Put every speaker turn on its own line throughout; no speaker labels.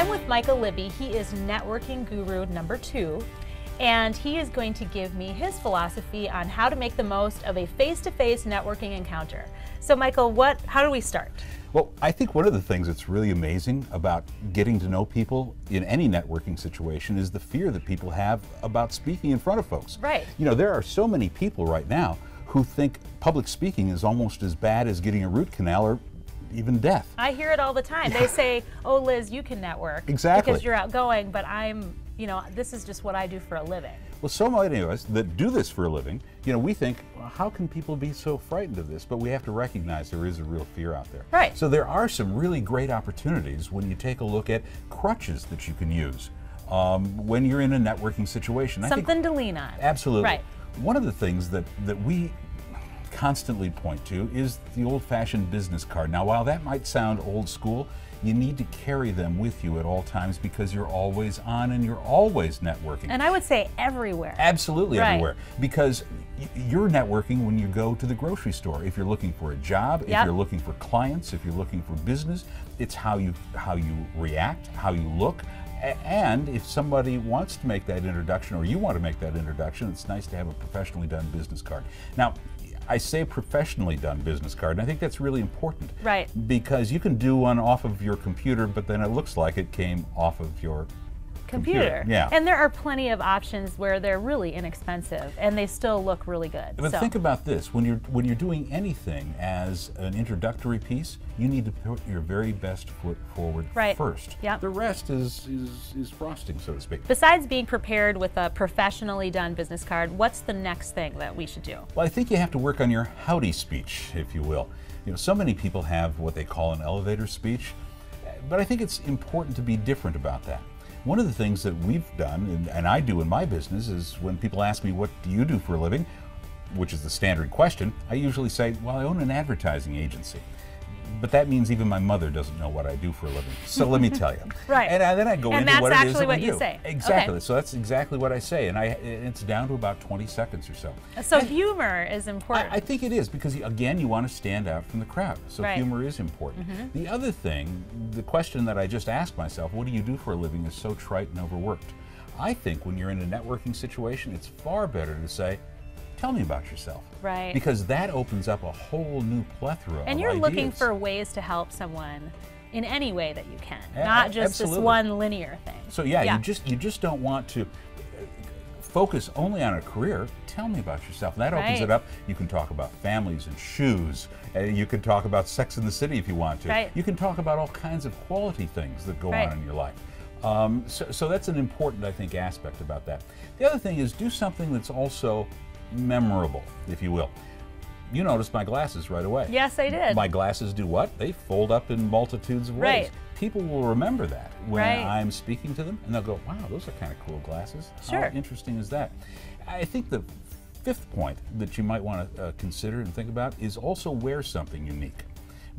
I'm with Michael Libbie. He is networking guru #2, and he is going to give me his philosophy on how to make the most of a face-to-face networking encounter. So Michael, how do we start?
Well, I think one of the things that's really amazing about getting to know people in any networking situation is the fear that people have about speaking in front of folks.
Right.
You know, there are so many people right now who think public speaking is almost as bad as getting a root canal or even death.
I hear it all the time. They say, oh Liz, you can network.
Exactly.
Because you're outgoing, but this is just what I do for a living.
Well, so many of us that do this for a living, we think, well, how can people be so frightened of this? But we have to recognize there is a real fear out there.
Right.
So there are some really great opportunities when you take a look at crutches that you can use when you're in a networking situation.
Something to lean on.
Absolutely.
Right.
One of the things that we constantly point to is the old-fashioned business card. Now, while that might sound old school, you need to carry them with you at all times because you're always on and you're always networking.
And I would say everywhere.
Absolutely
right.
Everywhere. Because you're networking when you go to the grocery store. If you're looking for a job, if you're looking for clients, if you're looking for business, it's how you react, how you look. And if somebody wants to make that introduction or you want to make that introduction, it's nice to have a professionally done business card. Now, I say professionally done business card, and I think that's really important.
Right.
Because you can do one off of your computer, but then it looks like it came off of your computer. Yeah.
And there are plenty of options where they're really inexpensive and they still look really good.
But think about this, when you're doing anything as an introductory piece, you need to put your very best foot forward first.
Yep.
The rest is frosting, so to speak.
Besides being prepared with a professionally done business card, what's the next thing that we should do?
Well, I think you have to work on your howdy speech, if you will. So many people have what they call an elevator speech, but I think it's important to be different about that. One of the things that we've done, and I do in my business, is when people ask me, what do you do for a living, which is the standard question, I usually say, well, I own an advertising agency. But that means even my mother doesn't know what I do for a living. So let me tell you.
Right.
And then I go into what it is that we do.
And that's actually what you say.
Exactly.
Okay.
So that's exactly what I say. And it's down to about 20 seconds or so.
So humor is important.
I think it is because, again, you want to stand out from the crowd. So humor is important. Mm-hmm. The other thing, the question that I just asked myself, what do you do for a living, is so trite and overworked. I think when you're in a networking situation, it's far better to say, tell me about yourself.
Right.
Because that opens up a whole new plethora of ideas.
And you're looking for ways to help someone in any way that you can, not just this one linear thing.
So you just don't want to focus only on a career. Tell me about yourself. That opens it up. You can talk about families and shoes. You can talk about Sex in the City if you want to.
Right.
You can talk about all kinds of quality things that go on in your life. So that's an important, I think, aspect about that. The other thing is do something that's also memorable, if you will. You noticed my glasses right away.
Yes, I did.
My glasses do what? They fold up in multitudes of ways.
Right.
People will remember that when I'm speaking to them, and they'll go, wow, those are kind of cool glasses.
Sure.
How interesting is that? I think the fifth point that you might want to consider and think about is also wear something unique.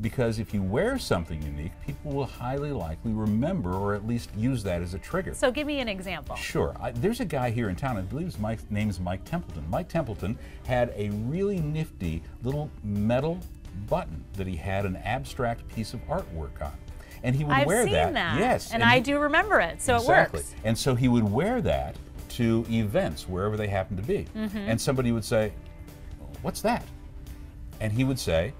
Because if you wear something unique, people will highly likely remember or at least use that as a trigger.
So give me an example.
Sure. There's a guy here in town, I believe his name's Mike Templeton. Mike Templeton had a really nifty little metal button that he had an abstract piece of artwork on. And he would wear that.
I've seen that.
Yes.
And I do remember it, so
exactly.
It works.
And so he would wear that to events, wherever they happened to be. Mm-hmm. And somebody would say, what's that? And he would say,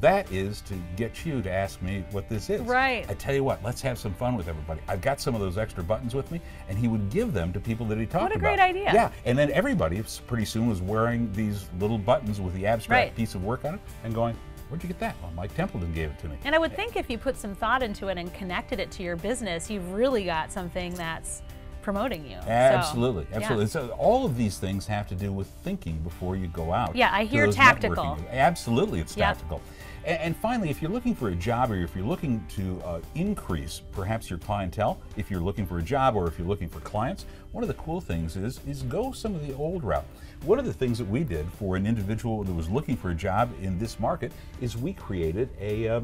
that is to get you to ask me what this is.
Right.
I tell you what, let's have some fun with everybody. I've got some of those extra buttons with me, and he would give them to people that he talked about.
What a great idea.
Yeah, and then everybody pretty soon was wearing these little buttons with the abstract piece of work on it and going, where'd you get that? Well, Mike Templeton gave it to me.
And I would think if you put some thought into it and connected it to your business, you've really got something that's promoting you.
Absolutely,
so,
absolutely. So all of these things have to do with thinking before you go out.
Yeah, I hear tactical.
Absolutely, it's tactical. And finally, if you're looking for a job or if you're looking to increase perhaps your clientele, if you're looking for a job or if you're looking for clients, one of the cool things is go some of the old route. One of the things that we did for an individual that was looking for a job in this market is we created a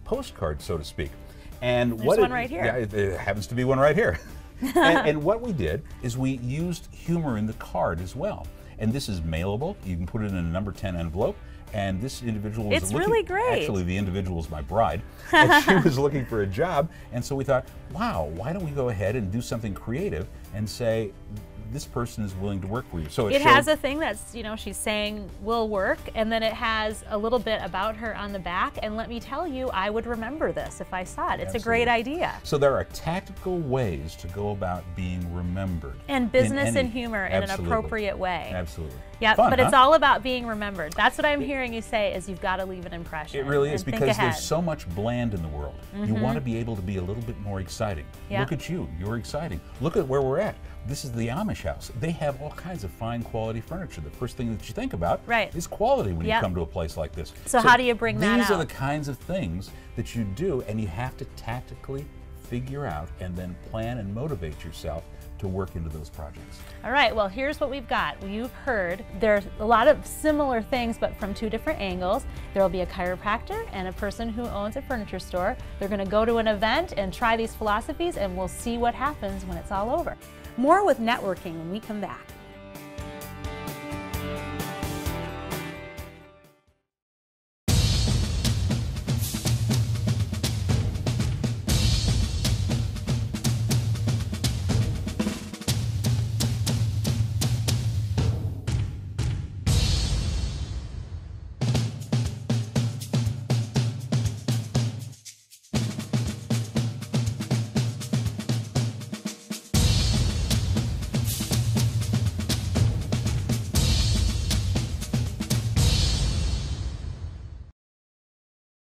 postcard, so to speak. And
there's one right here.
Yeah, it happens to be one right here. and what we did is we used humor in the card as well. And this is mailable. You can put it in a number 10 envelope. And this individual was
It's really great.
Actually, the individual was my bride, and she was looking for a job. And so we thought, wow, why don't we go ahead and do something creative and say, this person is willing to work for you. So
it has a thing that's, you know, she's saying will work, and then it has a little bit about her on the back. And let me tell you, I would remember this if I saw it. It's a great idea.
So there are tactical ways to go about being remembered.
And business and humor in an appropriate way.
Absolutely.
Yeah, but it's all about being remembered. That's what I'm hearing you say, is you've got to leave an impression.
It really is, because there's so much bland in the world. You want to be able to be a little bit more exciting. Look at you, you're exciting. Look at where we're at. This is the Amish house. They have all kinds of fine quality furniture. The first thing that you think about is quality when you come to a place like this.
So how do you bring that out?
These are the kinds of things that you do, and you have to tactically figure out and then plan and motivate yourself to work into those projects. All
right, well, here's what we've got. You've heard there's a lot of similar things, but from two different angles. There will be a chiropractor and a person who owns a furniture store. They're going to go to an event and try these philosophies, and we'll see what happens when it's all over. More with networking when we come back.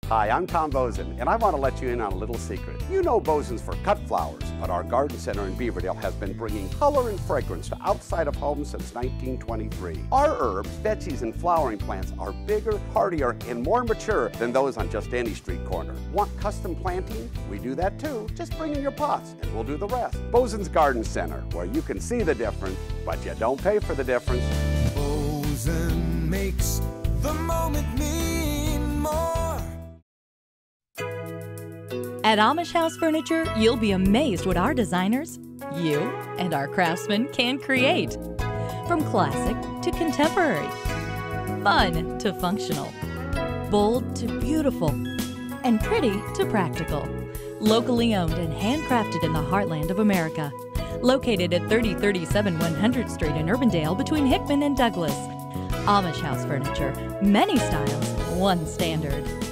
Hi, I'm Tom Bozen, and I want to let you in on a little secret. You know Bozen's for cut flowers, but our garden center in Beaverdale has been bringing color and fragrance to outside of homes since 1923. Our herbs, veggies, and flowering plants are bigger, hardier, and more mature than those on just any street corner. Want custom planting? We do that too. Just bring in your pots, and we'll do the rest. Bozen's Garden Center, where you can see the difference, but you don't pay for the difference.
Bozen makes the moment mean more.
At Amish House Furniture, you'll be amazed what our designers, you, and our craftsmen can create. From classic to contemporary, fun to functional, bold to beautiful, and pretty to practical. Locally owned and handcrafted in the heartland of America. Located at 3037 100th Street in Urbandale between Hickman and Douglas. Amish House Furniture, many styles, one standard.